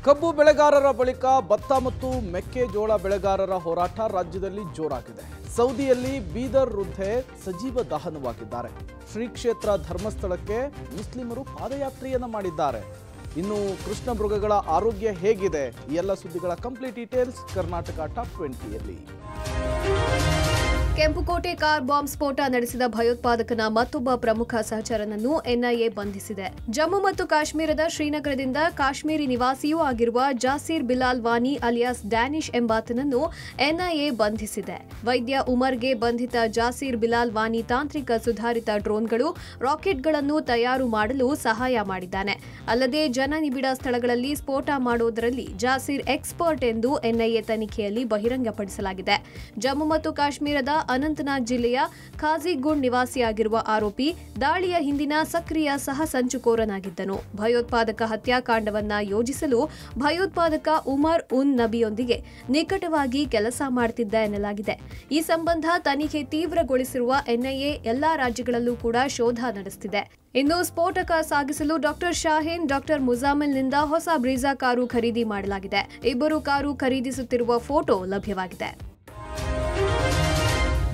ಕಬ್ಬು ಬೆಳೆಗಾರರ ಬಳಿಕ ಭತ್ತ ಮತ್ತು ಮೆಕ್ಕೆಜೋಳ ಬೆಳೆಗಾರರ ಹೋರಾಟ ರಾಜ್ಯದಲ್ಲಿ ಜೋರಾಗಿದೆ. ಸೌದಿಯಲ್ಲಿ ಬೀದರ್ ವೃದ್ಧೆ ಸಜೀವ ದಹನವಾಗಿದ್ದಾರೆ. ಶ್ರೀ ಕ್ಷೇತ್ರ ಧರ್ಮಸ್ಥಳಕ್ಕೆ ಮುಸ್ಲಿಮರು ಪಾದಯಾತ್ರೆಯನ್ನ ಮಾಡಿದ್ದಾರೆ. ಇನ್ನು ಕೃಷ್ಣ ಮೃಗಗಳ ಆರೋಗ್ಯ ಹೇಗಿದೆ? ಈ ಎಲ್ಲ ಸುದ್ದಿಗಳ ಕಂಪ್ಲೀಟ್ ಡೀಟೇಲ್ಸ್ ಕರ್ನಾಟಕ ಟಾಪ್ 20ಯಲ್ಲಿ. ಕೆಂಪುಕೋಟೆ ಕಾರ್ ಬಾಂಬ್ ಸ್ಫೋಟ ನಡೆಸಿದ ಭಯೋತ್ಪಾದಕನ ಮತ್ತೊಬ್ಬ ಪ್ರಮುಖ ಸಹಚರನನ್ನು ಎನ್ಐಎ ಬಂಧಿಸಿದೆ. ಜಮ್ಮು ಮತ್ತು ಕಾಶ್ಮೀರದ ಶ್ರೀನಗರದಿಂದ ಕಾಶ್ಮೀರಿ ನಿವಾಸಿಯೂ ಆಗಿರುವ ಜಾಸೀರ್ ಬಿಲಾಲ್ ವಾನಿ ಅಲಿಯಾಸ್ ಡ್ಯಾನಿಶ್ ಎಂಬಾತನನ್ನು ಎನ್ಐಎ ಬಂಧಿಸಿದೆ. ವೈದ್ಯ ಉಮರ್ಗೆ ಬಂಧಿತ ಜಾಸೀರ್ ಬಿಲಾಲ್ ವಾನಿ ತಾಂತ್ರಿಕ ಸುಧಾರಿತ ಡ್ರೋನ್ಗಳು, ರಾಕೆಟ್ಗಳನ್ನು ತಯಾರು ಮಾಡಲು ಸಹಾಯ ಮಾಡಿದ್ದಾನೆ. ಅಲ್ಲದೆ ಜನನಿಬಿಡ ಸ್ಥಳಗಳಲ್ಲಿ ಸ್ಫೋಟ ಮಾಡುವುದರಲ್ಲಿ ಜಾಸೀರ್ ಎಕ್ಸ್ಪರ್ಟ್ ಎಂದು ಎನ್ಐಎ ತನಿಖೆಯಲ್ಲಿ ಬಹಿರಂಗಪಡಿಸಲಾಗಿದೆ. ಜಮ್ಮು ಮತ್ತು ಕಾಶ್ಮೀರದ ಅನಂತನಾಗ್ ಜಿಲ್ಲೆಯ ಖಾಜಿಗುಂಡ್ ನಿವಾಸಿಯಾಗಿರುವ ಆರೋಪಿ ದಾಳಿಯ ಹಿಂದಿನ ಸಕ್ರಿಯ ಸಹ ಸಂಚುಕೋರನಾಗಿದ್ದನು. ಭಯೋತ್ಪಾದಕ ಹತ್ಯಾಕಾಂಡವನ್ನ ಯೋಜಿಸಲು ಭಯೋತ್ಪಾದಕ ಉಮರ್ ಉನ್ ನಬಿಯೊಂದಿಗೆ ನಿಕಟವಾಗಿ ಕೆಲಸ ಮಾಡುತ್ತಿದ್ದ ಎನ್ನಲಾಗಿದೆ. ಈ ಸಂಬಂಧ ತನಿಖೆ ತೀವ್ರಗೊಳಿಸಿರುವ ಎನ್ಐಎ ಎಲ್ಲಾ ರಾಜ್ಯಗಳಲ್ಲೂ ಕೂಡ ಶೋಧ ನಡೆಸುತ್ತಿದೆ. ಇನ್ನು ಸ್ಫೋಟಕ ಸಾಗಿಸಲು ಡಾಕ್ಟರ್ ಶಾಹೀನ್, ಡಾಕ್ಟರ್ ಮುಜಾಮಿಲ್ನಿಂದ ಹೊಸ ಬ್ರೀಜಾ ಕಾರು ಖರೀದಿ ಮಾಡಲಾಗಿದೆ. ಇಬ್ಬರು ಕಾರು ಖರೀದಿಸುತ್ತಿರುವ ಫೋಟೋ ಲಭ್ಯವಾಗಿದೆ.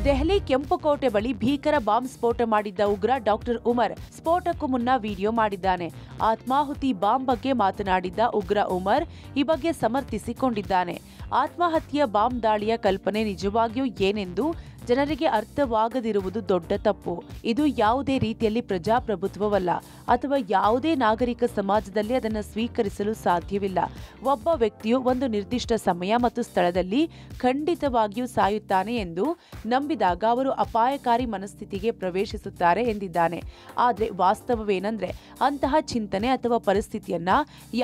ದೆಹಲಿ ಕೆಂಪುಕೋಟೆ ಬಳಿ ಭೀಕರ ಬಾಂಬ್ ಸ್ಫೋಟ ಮಾಡಿದ್ದ ಉಗ್ರ ಡಾಕ್ಟರ್ ಉಮರ್ ಸ್ಫೋಟಕ್ಕೂ ಮುನ್ನ ವಿಡಿಯೋ ಮಾಡಿದ್ದಾನೆ. ಆತ್ಮಾಹುತಿ ಬಾಂಬ್ ಬಗ್ಗೆ ಮಾತನಾಡಿದ್ದ ಉಗ್ರ ಉಮರ್ ಈ ಬಗ್ಗೆ ಸಮರ್ಥಿಸಿಕೊಂಡಿದ್ದಾನೆ. ಆತ್ಮಹತ್ಯೆಯ ಬಾಂಬ್ ದಾಳಿಯ ಕಲ್ಪನೆ ನಿಜವಾಗಿಯೂ ಏನೆಂದು ಜನರಿಗೆ ಅರ್ಥವಾಗದಿರುವುದು ದೊಡ್ಡ ತಪ್ಪು. ಇದು ಯಾವುದೇ ರೀತಿಯಲ್ಲಿ ಪ್ರಜಾಪ್ರಭುತ್ವವಲ್ಲ ಅಥವಾ ಯಾವುದೇ ನಾಗರಿಕ ಸಮಾಜದಲ್ಲಿ ಅದನ್ನು ಸ್ವೀಕರಿಸಲು ಸಾಧ್ಯವಿಲ್ಲ. ಒಬ್ಬ ವ್ಯಕ್ತಿಯು ಒಂದು ನಿರ್ದಿಷ್ಟ ಸಮಯ ಮತ್ತು ಸ್ಥಳದಲ್ಲಿ ಖಂಡಿತವಾಗಿಯೂ ಸಾಯುತ್ತಾನೆ ಎಂದು ನಂಬಿದಾಗ ಅವರು ಅಪಾಯಕಾರಿ ಮನಸ್ಥಿತಿಗೆ ಪ್ರವೇಶಿಸುತ್ತಾರೆ ಎಂದಿದ್ದಾನೆ. ಆದರೆ ವಾಸ್ತವವೇನೆಂದರೆ ಅಂತಹ ಚಿಂತನೆ ಅಥವಾ ಪರಿಸ್ಥಿತಿಯನ್ನ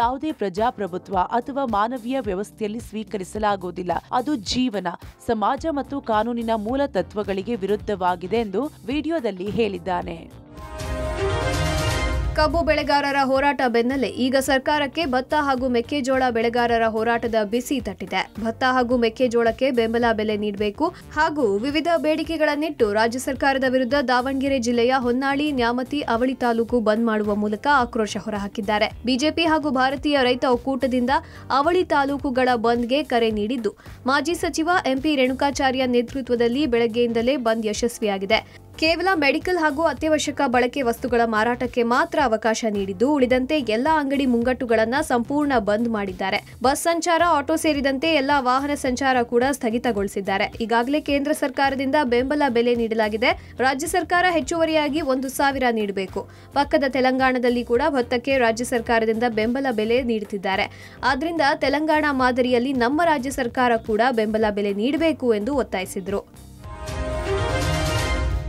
ಯಾವುದೇ ಪ್ರಜಾಪ್ರಭುತ್ವ ಅಥವಾ ಮಾನವೀಯ ವ್ಯವಸ್ಥೆಯಲ್ಲಿ ಸ್ವೀಕರಿಸಲಾಗುವುದಿಲ್ಲ. ಅದು ಜೀವನ, ಸಮಾಜ ಮತ್ತು ಕಾನೂನಿನ ಮೂಲ ತತ್ವಗಳಿಗೆ ವಿರುದ್ಧವಾಗಿದೆ ಎಂದು ವಿಡಿಯೋದಲ್ಲಿ ಹೇಳಿದ್ದಾನೆ. ಕಬ್ಬು ಬೆಳೆಗಾರರ ಹೋರಾಟ ಬೆನ್ನಲ್ಲೇ ಈಗ ಸರ್ಕಾರಕ್ಕೆ ಭತ್ತ ಹಾಗೂ ಮೆಕ್ಕೆಜೋಳ ಬೆಳೆಗಾರರ ಹೋರಾಟದ ಬಿಸಿ ತಟ್ಟಿದೆ. ಭತ್ತ ಹಾಗೂ ಮೆಕ್ಕೆಜೋಳಕ್ಕೆ ಬೆಂಬಲ ಬೆಲೆ ನೀಡಬೇಕು ಹಾಗೂ ವಿವಿಧ ಬೇಡಿಕೆಗಳನ್ನಿಟ್ಟು ರಾಜ್ಯ ಸರ್ಕಾರದ ವಿರುದ್ಧ ದಾವಣಗೆರೆ ಜಿಲ್ಲೆಯ ಹೊನ್ನಾಳಿ, ನ್ಯಾಮತಿ, ಅವಳಿ ತಾಲೂಕು ಬಂದ್ ಮಾಡುವ ಮೂಲಕ ಆಕ್ರೋಶ ಹೊರಹಾಕಿದ್ದಾರೆ. ಬಿಜೆಪಿ ಹಾಗೂ ಭಾರತೀಯ ರೈತ ಒಕ್ಕೂಟದಿಂದ ಅವಳಿ ತಾಲೂಕುಗಳ ಬಂದ್ಗೆ ಕರೆ ನೀಡಿದ್ದು, ಮಾಜಿ ಸಚಿವ ಎಂಪಿ ರೇಣುಕಾಚಾರ್ಯ ನೇತೃತ್ವದಲ್ಲಿ ಬೆಳಗ್ಗೆಯಿಂದಲೇ ಬಂದ್ ಯಶಸ್ವಿಯಾಗಿದೆ. ಕೇವಲ ಮೆಡಿಕಲ್ ಹಾಗೂ ಅತ್ಯವಶ್ಯಕ ಬಳಕೆ ವಸ್ತುಗಳ ಮಾರಾಟಕ್ಕೆ ಮಾತ್ರ ಅವಕಾಶ ನೀಡಿದ್ದು, ಉಳಿದಂತೆ ಎಲ್ಲಾ ಅಂಗಡಿ ಮುಂಗಟ್ಟುಗಳನ್ನು ಸಂಪೂರ್ಣ ಬಂದ್ ಮಾಡಿದ್ದಾರೆ. ಬಸ್ ಸಂಚಾರ, ಆಟೋ ಸೇರಿದಂತೆ ಎಲ್ಲಾ ವಾಹನ ಸಂಚಾರ ಕೂಡ ಸ್ಥಗಿತಗೊಳಿಸಿದ್ದಾರೆ. ಈಗಾಗಲೇ ಕೇಂದ್ರ ಸರ್ಕಾರದಿಂದ ಬೆಂಬಲ ಬೆಲೆ ನೀಡಲಾಗಿದೆ. ರಾಜ್ಯ ಸರ್ಕಾರ ಹೆಚ್ಚುವರಿಯಾಗಿ 1,000 ನೀಡಬೇಕು. ಪಕ್ಕದ ತೆಲಂಗಾಣದಲ್ಲಿ ಕೂಡ ಭತ್ತಕ್ಕೆ ರಾಜ್ಯ ಸರ್ಕಾರದಿಂದ ಬೆಂಬಲ ಬೆಲೆ ನೀಡುತ್ತಿದ್ದಾರೆ. ಆದ್ರಿಂದ ತೆಲಂಗಾಣ ಮಾದರಿಯಲ್ಲಿ ನಮ್ಮ ರಾಜ್ಯ ಸರ್ಕಾರ ಕೂಡ ಬೆಂಬಲ ಬೆಲೆ ನೀಡಬೇಕು ಎಂದು ಒತ್ತಾಯಿಸಿದರು.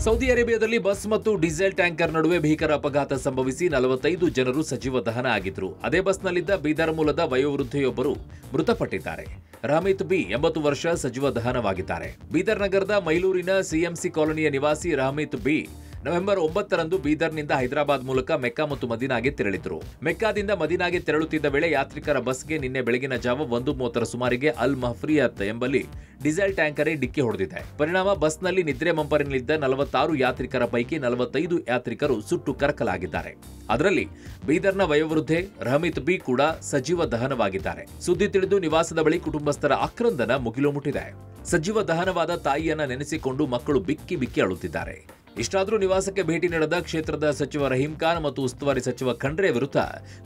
ಸೌದಿ ಅರೇಬಿಯಾದಲ್ಲಿ ಬಸ್ ಮತ್ತು ಡೀಸೆಲ್ ಟ್ಯಾಂಕರ್ ನಡುವೆ ಭೀಕರ ಅಪಘಾತ ಸಂಭವಿಸಿ 45 ಜನರು ಸಜೀವ ದಹನ ಆಗಿದ್ರು. ಅದೇ ಬಸ್ನಲ್ಲಿದ್ದ ಬೀದರ್ ಮೂಲದ ವಯೋವೃದ್ಧೆಯೊಬ್ಬರು ಮೃತಪಟ್ಟಿದ್ದಾರೆ. ರಹಮೀತ್ ಬಿ 80 ವರ್ಷ ಸಜೀವ ದಹನವಾಗಿದ್ದಾರೆ. ಬೀದರ್ ನಗರದ ಮೈಲೂರಿನ ಸಿಎಂಸಿ ಕಾಲೋನಿಯ ನಿವಾಸಿ ರಹಮೀತ್ ಬಿ ನವೆಂಬರ್ 9ರಂದು ಬೀದರ್ನಿಂದ ಹೈದರಾಬಾದ್ ಮೂಲಕ ಮೆಕ್ಕಾ ಮತ್ತು ಮದೀನಾಗೆ ತೆರಳಿದ್ರು. ಮೆಕ್ಕಾದಿಂದ ಮದೀನಾಗೆ ತೆರಳುತ್ತಿದ್ದ ವೇಳೆ ಯಾತ್ರಿಕರ ಬಸ್ಗೆ ನಿನ್ನೆ ಬೆಳಗಿನ ಜಾವ 1:30 ಸುಮಾರಿಗೆ ಅಲ್ ಮಹ್ಫರಿಯತ್ ಎಂಬಲ್ಲಿ ಡೀಸೆಲ್ ಟ್ಯಾಂಕರೇ ಡಿಕ್ಕಿ ಹೊಡೆದಿದೆ. ಪರಿಣಾಮ ಬಸ್ನಲ್ಲಿ ನಿದ್ರೆ ಮಂಪರಿನಲ್ಲಿದ್ದ 46 ಯಾತ್ರಿಕರ ಪೈಕಿ 45 ಯಾತ್ರಿಕರು ಸುಟ್ಟು ಕರಕಲಾಗಿದ್ದಾರೆ. ಅದರಲ್ಲಿ ಬೀದರ್ನ ವಯೋವೃದ್ಧೆ ರಹಮೀತ್ ಬಿ ಕೂಡ ಸಜೀವ ದಹನವಾಗಿದ್ದಾರೆ. ಸುದ್ದಿ ತಿಳಿದು ನಿವಾಸದ ಬಳಿ ಕುಟುಂಬಸ್ಥರ ಆಕ್ರಂದನ ಮುಗಿಲು ಮುಟ್ಟಿದೆ. ಸಜೀವ ದಹನವಾದ ತಾಯಿಯನ್ನ ನೆನೆಸಿಕೊಂಡು ಮಕ್ಕಳು ಬಿಕ್ಕಿ ಬಿಕ್ಕಿ ಅಳುತ್ತಿದ್ದಾರೆ. ಇಷ್ಟಾದರೂ ನಿವಾಸಕ್ಕೆ ಭೇಟಿ ನೀಡದ ಕ್ಷೇತ್ರದ ಸಚಿವ ರಹೀಂ ಖಾನ್ ಮತ್ತು ಉಸ್ತುವಾರಿ ಸಚಿವ ಖಂಡ್ರೆ ವಿರುದ್ಧ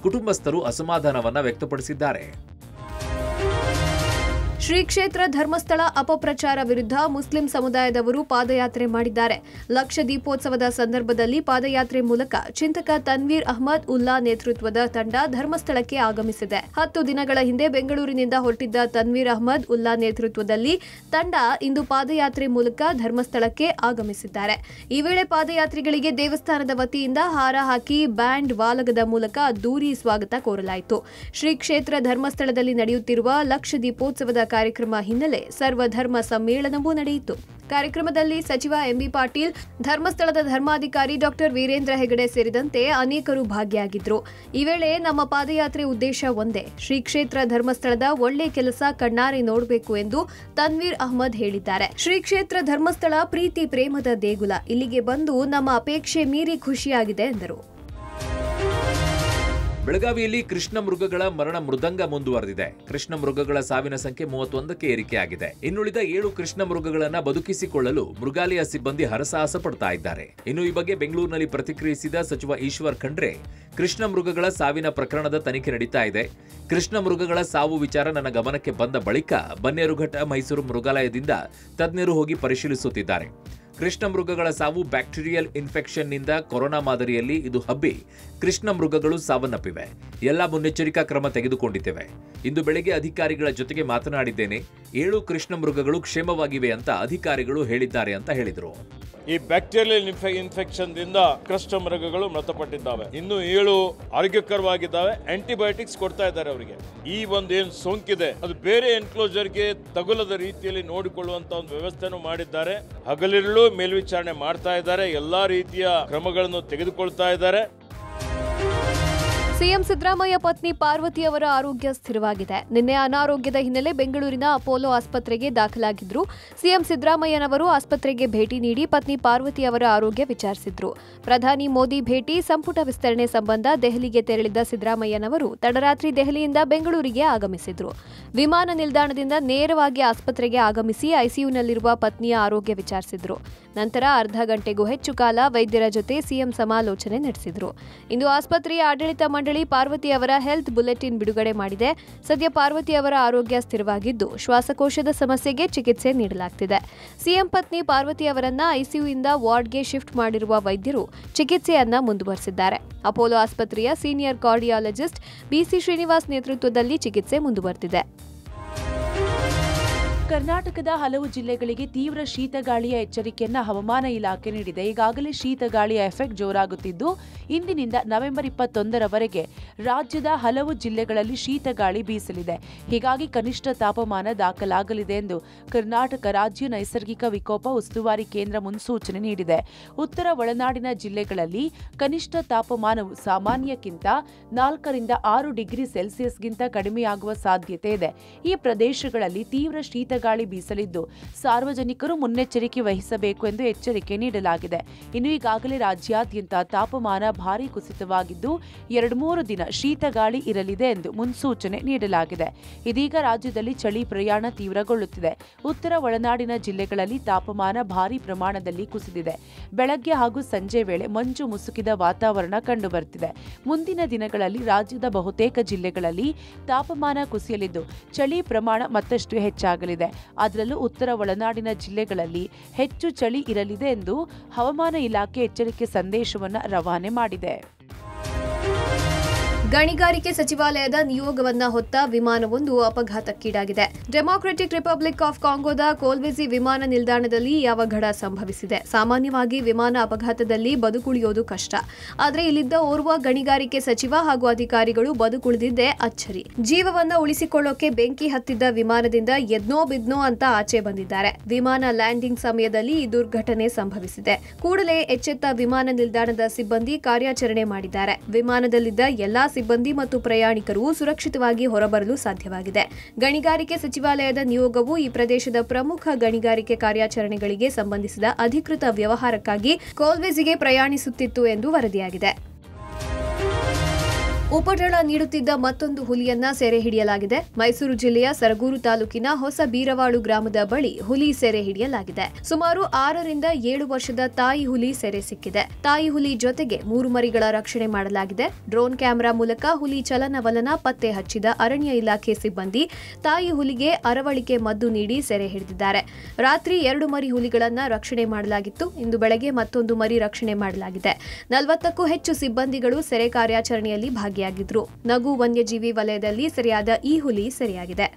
ಕುಟುಂಬಸ್ಥರು ಅಸಮಾಧಾನವನ್ನ ವ್ಯಕ್ತಪಡಿಸಿದ್ದಾರೆ. ಶ್ರೀ ಕ್ಷೇತ್ರ ಧರ್ಮಸ್ಥಳ ಅಪಪ್ರಚಾರ ವಿರುದ್ಧ ಮುಸ್ಲಿಂ ಸಮುದಾಯದವರು ಪಾದಯಾತ್ರೆ ಮಾಡಿದ್ದಾರೆ. ಲಕ್ಷ ದೀಪೋತ್ಸವದ ಸಂದರ್ಭದಲ್ಲಿ ಪಾದಯಾತ್ರೆ ಮೂಲಕ ಚಿಂತಕ ತನ್ವೀರ್ ಅಹ್ಮದ್ ಉಲ್ಲಾ ನೇತೃತ್ವದ ತಂಡ ಧರ್ಮಸ್ಥಳಕ್ಕೆ ಆಗಮಿಸಿದೆ. 10 ದಿನಗಳ ಹಿಂದೆ ಬೆಂಗಳೂರಿನಿಂದ ಹೊರಟಿದ್ದ ತನ್ವೀರ್ ಅಹ್ಮದ್ ಉಲ್ಲಾ ನೇತೃತ್ವದಲ್ಲಿ ತಂಡ ಇಂದು ಪಾದಯಾತ್ರೆ ಮೂಲಕ ಧರ್ಮಸ್ಥಳಕ್ಕೆ ಆಗಮಿಸಿದ್ದಾರೆ. ಈ ವೇಳೆ ಪಾದಯಾತ್ರಿಗಳಿಗೆ ದೇವಸ್ಥಾನದ ವತಿಯಿಂದ ಹಾರ ಹಾಕಿ ಬ್ಯಾಂಡ್ ವಾಲಗದ ಮೂಲಕ ಅದ್ದೂರಿ ಸ್ವಾಗತ ಕೋರಲಾಯಿತು. ಶ್ರೀ ಕ್ಷೇತ್ರ ಧರ್ಮಸ್ಥಳದಲ್ಲಿ ನಡೆಯುತ್ತಿರುವ ಲಕ್ಷ ದೀಪೋತ್ಸವದ ಕಾರ್ಯಕ್ರಮ ಹಿನ್ನೆಲೆ ಸರ್ವಧರ್ಮ ಸಮ್ಮೇಳನವೂ ನಡೆಯಿತು. ಕಾರ್ಯಕ್ರಮದಲ್ಲಿ ಸಚಿವ ಎಂಬಿ ಪಾಟೀಲ್, ಧರ್ಮಸ್ಥಳದ ಧರ್ಮಾಧಿಕಾರಿ ಡಾಕ್ಟರ್ ವೀರೇಂದ್ರ ಹೆಗಡೆ ಸೇರಿದಂತೆ ಅನೇಕರು ಭಾಗಿಯಾಗಿದ್ದರು. ಈ ವೇಳೆ ನಮ್ಮ ಪಾದಯಾತ್ರೆ ಉದ್ದೇಶ ಒಂದೇ, ಶ್ರೀ ಕ್ಷೇತ್ರ ಧರ್ಮಸ್ಥಳದ ಒಳ್ಳೆ ಕೆಲಸ ಕಣ್ಣಾರೆ ನೋಡಬೇಕು ಎಂದು ತನ್ವೀರ್ ಅಹ್ಮದ್ ಹೇಳಿದ್ದಾರೆ. ಶ್ರೀ ಕ್ಷೇತ್ರ ಧರ್ಮಸ್ಥಳ ಪ್ರೀತಿ ಪ್ರೇಮದ ದೇಗುಲ. ಇಲ್ಲಿಗೆ ಬಂದು ನಮ್ಮ ಅಪೇಕ್ಷೆ ಮೀರಿ ಖುಷಿಯಾಗಿದೆ ಎಂದರು. ಬೆಳಗಾವಿಯಲ್ಲಿ ಕೃಷ್ಣ ಮೃಗಗಳ ಮರಣ ಮೃದಂಗ ಮುಂದುವರೆದಿದೆ. ಕೃಷ್ಣ ಮೃಗಗಳ ಸಾವಿನ ಸಂಖ್ಯೆ 31ಕ್ಕೆ ಏರಿಕೆಯಾಗಿದೆ. ಇನ್ನುಳಿದ 7 ಕೃಷ್ಣ ಮೃಗಗಳನ್ನ ಬದುಕಿಸಿಕೊಳ್ಳಲು ಮೃಗಾಲಯ ಸಿಬ್ಬಂದಿ ಹರಸಾಹಸ ಪಡ್ತಾ ಇದ್ದಾರೆ. ಇನ್ನು ಈ ಬಗ್ಗೆ ಬೆಂಗಳೂರಿನಲ್ಲಿ ಪ್ರತಿಕ್ರಿಯಿಸಿದ ಸಚಿವ ಈಶ್ವರ್ ಖಂಡ್ರೆ, ಕೃಷ್ಣ ಮೃಗಗಳ ಸಾವಿನ ಪ್ರಕರಣದ ತನಿಖೆ ನಡೀತಾ ಇದೆ. ಕೃಷ್ಣ ಮೃಗಗಳ ಸಾವು ವಿಚಾರ ನನ್ನ ಗಮನಕ್ಕೆ ಬಂದ ಬಳಿಕ ಬನ್ನೇರುಘಟ್ಟ ಮೈಸೂರು ಮೃಗಾಲಯದಿಂದ ತಜ್ಞರು ಹೋಗಿ ಪರಿಶೀಲಿಸುತ್ತಿದ್ದಾರೆ. ಕೃಷ್ಣ ಮೃಗಗಳ ಸಾವು ಬ್ಯಾಕ್ಟೀರಿಯಲ್ ಇನ್ಫೆಕ್ಷನ್ನಿಂದ ಕೊರೋನಾ ಮಾದರಿಯಲ್ಲಿ ಇದು ಹಬ್ಬಿ ಕೃಷ್ಣ ಮೃಗಗಳು ಸಾವನ್ನಪ್ಪಿವೆ. ಎಲ್ಲ ಮುನ್ನೆಚ್ಚರಿಕಾ ಕ್ರಮ ತೆಗೆದುಕೊಂಡಿದ್ದೇವೆ. ಇಂದು ಬೆಳಗ್ಗೆ ಅಧಿಕಾರಿಗಳ ಜೊತೆಗೆ ಮಾತನಾಡಿದ್ದೇನೆ. 7 ಕೃಷ್ಣ ಮೃಗಗಳು ಕ್ಷೇಮವಾಗಿವೆ ಅಂತ ಅಧಿಕಾರಿಗಳು ಹೇಳಿದ್ದಾರೆ ಅಂತ ಹೇಳಿದರು. ಈ ಬ್ಯಾಕ್ಟೀರಿಯಲ್ ಇನ್ಫೆಕ್ಷನ್ದಿಂದ ಕೃಷ್ಣ ಮೃಗಗಳು ಮೃತಪಟ್ಟಿದ್ದಾವೆ. ಇನ್ನು 7 ಆರೋಗ್ಯಕರವಾಗಿದ್ದಾವೆ. ಆಂಟಿಬಯೋಟಿಕ್ಸ್ ಕೊಡ್ತಾ ಇದ್ದಾರೆ ಅವರಿಗೆ. ಈ ಏನು ಸೋಂಕಿದೆ ಅದು ಬೇರೆ ಎನ್ಕ್ಲೋಜರ್ಗೆ ತಗುಲದ ರೀತಿಯಲ್ಲಿ ನೋಡಿಕೊಳ್ಳುವಂತ ಒಂದು ವ್ಯವಸ್ಥೆಯನ್ನು ಮಾಡಿದ್ದಾರೆ. ಹಗಲಿರುಳು ಮೇಲ್ವಿಚಾರಣೆ ಮಾಡ್ತಾ ಇದ್ದಾರೆ. ಎಲ್ಲಾ ರೀತಿಯ ಕ್ರಮಗಳನ್ನು ತೆಗೆದುಕೊಳ್ತಾ ಇದ್ದಾರೆ. ಸಿಎಂ ಸಿದ್ದರಾಮಯ್ಯ ಪತ್ನಿ ಪಾರ್ವತಿ ಅವರ ಆರೋಗ್ಯ ಸ್ಥಿರವಾಗಿದೆ. ನಿನ್ನೆ ಅನಾರೋಗ್ಯದ ಹಿನ್ನೆಲೆ ಬೆಂಗಳೂರಿನ ಅಪೋಲೋ ಆಸ್ಪತ್ರೆಗೆ ದಾಖಲಾಗಿದ್ರು. ಸಿಎಂ ಸಿದ್ದರಾಮಯ್ಯನವರು ಆಸ್ಪತ್ರೆಗೆ ಭೇಟಿ ನೀಡಿ ಪತ್ನಿ ಪಾರ್ವತಿ ಅವರ ಆರೋಗ್ಯ ವಿಚಾರಿಸಿದ್ರು. ಪ್ರಧಾನಿ ಮೋದಿ ಭೇಟಿ, ಸಂಪುಟ ವಿಸ್ತರಣೆ ಸಂಬಂಧ ದೆಹಲಿಗೆ ತೆರಳಿದ್ದ ಸಿದ್ದರಾಮಯ್ಯನವರು ತಡರಾತ್ರಿ ದೆಹಲಿಯಿಂದ ಬೆಂಗಳೂರಿಗೆ ಆಗಮಿಸಿದ್ರು. ವಿಮಾನ ನಿಲ್ದಾಣದಿಂದ ನೇರವಾಗಿ ಆಸ್ಪತ್ರೆಗೆ ಆಗಮಿಸಿ ಐಸಿಯುನಲ್ಲಿರುವ ಪತ್ನಿಯ ಆರೋಗ್ಯ ವಿಚಾರಿಸಿದ್ರು. ನಂತರ ಅರ್ಧ ಗಂಟೆಗೂ ಹೆಚ್ಚು ಕಾಲ ವೈದ್ಯರ ಜೊತೆ ಸಿಎಂ ಸಮಾಲೋಚನೆ ನಡೆಸಿದ್ರು. ಇಂದು ಆಸ್ಪತ್ರೆಯ ಆಡಳಿತ ಮಂಡಳಿ ಪಾರ್ವತಿ ಅವರ ಹೆಲ್ತ್ ಬುಲೆಟಿನ್ ಬಿಡುಗಡೆ ಮಾಡಿದೆ. ಸದ್ಯ ಪಾರ್ವತಿ ಅವರ ಆರೋಗ್ಯ ಸ್ಥಿರವಾಗಿದ್ದು ಶ್ವಾಸಕೋಶದ ಸಮಸ್ಯೆಗೆ ಚಿಕಿತ್ಸೆ ನೀಡಲಾಗುತ್ತಿದೆ. ಸಿಎಂ ಪತ್ನಿ ಪಾರ್ವತಿ ಅವರನ್ನ ಐಸಿಯುಯಿಂದ ವಾರ್ಡ್ಗೆ ಶಿಫ್ಟ್ ಮಾಡಿರುವ ವೈದ್ಯರು ಚಿಕಿತ್ಸೆಯನ್ನ ಮುಂದುವರೆಸಿದ್ದಾರೆ. ಅಪೋಲೋ ಆಸ್ಪತ್ರೆಯ ಸೀನಿಯರ್ ಕಾರ್ಡಿಯಾಲಜಿಸ್ಟ್ ಬಿಸಿ ಶ್ರೀನಿವಾಸ್ ನೇತೃತ್ವದಲ್ಲಿ ಚಿಕಿತ್ಸೆ ಮುಂದುವರೆದಿದೆ. ಕರ್ನಾಟಕದ ಹಲವು ಜಿಲ್ಲೆಗಳಿಗೆ ತೀವ್ರ ಶೀತಗಾಳಿಯ ಎಚ್ಚರಿಕೆಯನ್ನ ಹವಾಮಾನ ಇಲಾಖೆ ನೀಡಿದೆ. ಈಗಾಗಲೇ ಶೀತಗಾಳಿಯ ಎಫೆಕ್ಟ್ ಜೋರಾಗುತ್ತಿದ್ದು, ಇಂದಿನಿಂದ ನವೆಂಬರ್ 21ರವರೆಗೆ ರಾಜ್ಯದ ಹಲವು ಜಿಲ್ಲೆಗಳಲ್ಲಿ ಶೀತಗಾಳಿ ಬೀಸಲಿದೆ. ಹೀಗಾಗಿ ಕನಿಷ್ಠ ತಾಪಮಾನ ದಾಖಲಾಗಲಿದೆ ಎಂದು ಕರ್ನಾಟಕ ರಾಜ್ಯ ನೈಸರ್ಗಿಕ ವಿಕೋಪ ಉಸ್ತುವಾರಿ ಕೇಂದ್ರ ಮುನ್ಸೂಚನೆ ನೀಡಿದೆ. ಉತ್ತರ ಒಳನಾಡಿನ ಜಿಲ್ಲೆಗಳಲ್ಲಿ ಕನಿಷ್ಠ ತಾಪಮಾನವು ಸಾಮಾನ್ಯಕ್ಕಿಂತ 4 ರಿಂದ 6 ಡಿಗ್ರಿ ಸೆಲ್ಸಿಯಸ್ಗಿಂತ ಕಡಿಮೆಯಾಗುವ ಸಾಧ್ಯತೆ ಇದೆ. ಈ ಪ್ರದೇಶಗಳಲ್ಲಿ ತೀವ್ರ ಶೀತಗಾಳಿ ಬೀಸಲಿದ್ದು ಸಾರ್ವಜನಿಕರು ಮುನ್ನೆಚ್ಚರಿಕೆ ವಹಿಸಬೇಕು ಎಂದು ಎಚ್ಚರಿಕೆ ನೀಡಲಾಗಿದೆ. ಇನ್ನು ಈಗಾಗಲೇ ರಾಜ್ಯಾದ್ಯಂತ ತಾಪಮಾನ ಭಾರೀ ಕುಸಿತವಾಗಿದ್ದು 2-3 ದಿನ ಶೀತಗಾಳಿ ಇರಲಿದೆ ಎಂದು ಮುನ್ಸೂಚನೆ ನೀಡಲಾಗಿದೆ. ಇದೀಗ ರಾಜ್ಯದಲ್ಲಿ ಚಳಿ ಪ್ರಯಾಣ ತೀವ್ರಗೊಳ್ಳುತ್ತಿದೆ. ಉತ್ತರ ಒಳನಾಡಿನ ಜಿಲ್ಲೆಗಳಲ್ಲಿ ತಾಪಮಾನ ಭಾರೀ ಪ್ರಮಾಣದಲ್ಲಿ ಕುಸಿದಿದೆ. ಬೆಳಗ್ಗೆ ಹಾಗೂ ಸಂಜೆ ವೇಳೆ ಮಂಜು ಮುಸುಕಿದ ವಾತಾವರಣ ಕಂಡುಬರುತ್ತಿದೆ. ಮುಂದಿನ ದಿನಗಳಲ್ಲಿ ರಾಜ್ಯದ ಬಹುತೇಕ ಜಿಲ್ಲೆಗಳಲ್ಲಿ ತಾಪಮಾನ ಕುಸಿಯಲಿದ್ದು ಚಳಿ ಪ್ರಮಾಣ ಮತ್ತಷ್ಟು ಹೆಚ್ಚಾಗಲಿದೆ. ಅದರಲ್ಲೂ ಉತ್ತರ ಒಳನಾಡಿನ ಜಿಲ್ಲೆಗಳಲ್ಲಿ ಹೆಚ್ಚು ಚಳಿ ಇರಲಿದೆ ಎಂದು ಹವಾಮಾನ ಇಲಾಖೆ ಎಚ್ಚರಿಕೆ ಸಂದೇಶವನ್ನು ರವಾನೆ ಮಾಡಿದೆ. ಗಣಿಗಾರಿಕೆ ಸಚಿವಾಲಯದ ನಿಯೋಗವನ್ನ ಹೊತ್ತ ವಿಮಾನವೊಂದು ಅಪಘಾತಕ್ಕೀಡಾಗಿದೆ. ಡೆಮಾಕ್ರೆಟಿಕ್ ರಿಪಬ್ಲಿಕ್ ಆಫ್ ಕಾಂಗೋದ ಕೋಲ್ವೆಜಿ ವಿಮಾನ ನಿಲ್ದಾಣದಲ್ಲಿ ಈ ಅವಘಡ ಸಂಭವಿಸಿದೆ. ಸಾಮಾನ್ಯವಾಗಿ ವಿಮಾನ ಅಪಘಾತದಲ್ಲಿ ಬದುಕುಳಿಯೋದು ಕಷ್ಟ, ಆದರೆ ಇಲ್ಲಿದ್ದ ಓರ್ವ ಗಣಿಗಾರಿಕೆ ಸಚಿವ ಹಾಗೂ ಅಧಿಕಾರಿಗಳು ಬದುಕುಳಿದಿದ್ದೇ ಅಚ್ಚರಿ. ಜೀವವನ್ನ ಉಳಿಸಿಕೊಳ್ಳೋಕೆ ಬೆಂಕಿ ಹತ್ತಿದ್ದ ವಿಮಾನದಿಂದ ಎದ್ನೋ ಬಿದ್ನೋ ಅಂತ ಆಚೆ ಬಂದಿದ್ದಾರೆ. ವಿಮಾನ ಲ್ಯಾಂಡಿಂಗ್ ಸಮಯದಲ್ಲಿ ಈ ದುರ್ಘಟನೆ ಸಂಭವಿಸಿದೆ. ಕೂಡಲೇ ಎಚ್ಚೆತ್ತ ವಿಮಾನ ನಿಲ್ದಾಣದ ಸಿಬ್ಬಂದಿ ಕಾರ್ಯಾಚರಣೆ ಮಾಡಿದ್ದಾರೆ. ವಿಮಾನದಲ್ಲಿದ್ದ ಎಲ್ಲಾ ಸಿಬ್ಬಂದಿ ಮತ್ತು ಪ್ರಯಾಣಿಕರು ಸುರಕ್ಷಿತವಾಗಿ ಹೊರಬರಲು ಸಾಧ್ಯವಾಗಿದೆ. ಗಣಿಗಾರಿಕೆ ಸಚಿವಾಲಯದ ನಿಯೋಗವು ಈ ಪ್ರದೇಶದ ಪ್ರಮುಖ ಗಣಿಗಾರಿಕೆ ಕಾರ್ಯಾಚರಣೆಗಳಿಗೆ ಸಂಬಂಧಿಸಿದ ಅಧಿಕೃತ ವ್ಯವಹಾರಕ್ಕಾಗಿ ಕೋಲ್ವೆಜಿಗೆ ಪ್ರಯಾಣಿಸುತ್ತಿತ್ತು ಎಂದು ವರದಿಯಾಗಿದೆ. ಉಪಟಳ ನೀಡುತ್ತಿದ್ದ ಮತ್ತೊಂದು ಹುಲಿಯನ್ನ ಸೆರೆ ಹಿಡಿಯಲಾಗಿದೆ. ಮೈಸೂರು ಜಿಲ್ಲೆಯ ಸರಗೂರು ತಾಲೂಕಿನ ಹೊಸ ಬೀರವಾಳು ಗ್ರಾಮದ ಬಳಿ ಹುಲಿ ಸೆರೆ ಹಿಡಿಯಲಾಗಿದೆ. ಸುಮಾರು 6 ರಿಂದ 7 ವರ್ಷದ ತಾಯಿ ಹುಲಿ ಸೆರೆ ಸಿಕ್ಕಿದೆ. ತಾಯಿ ಹುಲಿ ಜೊತೆಗೆ 3 ಮರಿಗಳ ರಕ್ಷಣೆ ಮಾಡಲಾಗಿದೆ. ಡ್ರೋನ್ ಕ್ಯಾಮೆರಾ ಮೂಲಕ ಹುಲಿ ಚಲನವಲನ ಪತ್ತೆ ಹಚ್ಚಿದ ಅರಣ್ಯ ಇಲಾಖೆ ಸಿಬ್ಬಂದಿ ತಾಯಿ ಹುಲಿಗೆ ಅರವಳಿಕೆ ಮದ್ದು ನೀಡಿ ಸೆರೆ ಹಿಡಿದಿದ್ದಾರೆ. ರಾತ್ರಿ 2 ಮರಿ ಹುಲಿಗಳನ್ನ ರಕ್ಷಣೆ ಮಾಡಲಾಗಿತ್ತು. ಇಂದು ಬೆಳಗ್ಗೆ ಮತ್ತೊಂದು ಮರಿ ರಕ್ಷಣೆ ಮಾಡಲಾಗಿದೆ. 40ಕ್ಕೂ ಹೆಚ್ಚು ಸಿಬ್ಬಂದಿಗಳು ಸೆರೆ ಕಾರ್ಯಾಚರಣೆಯಲ್ಲಿ ಭಾಗಿಯಾಗಿದ್ದರು. ನಗು ವನ್ಯಜೀವಿ ವಲಯದಲ್ಲಿ ಸೆರೆಯಾದ ಈ ಹುಲಿ ಸೆರೆಯಾಗಿದೆ.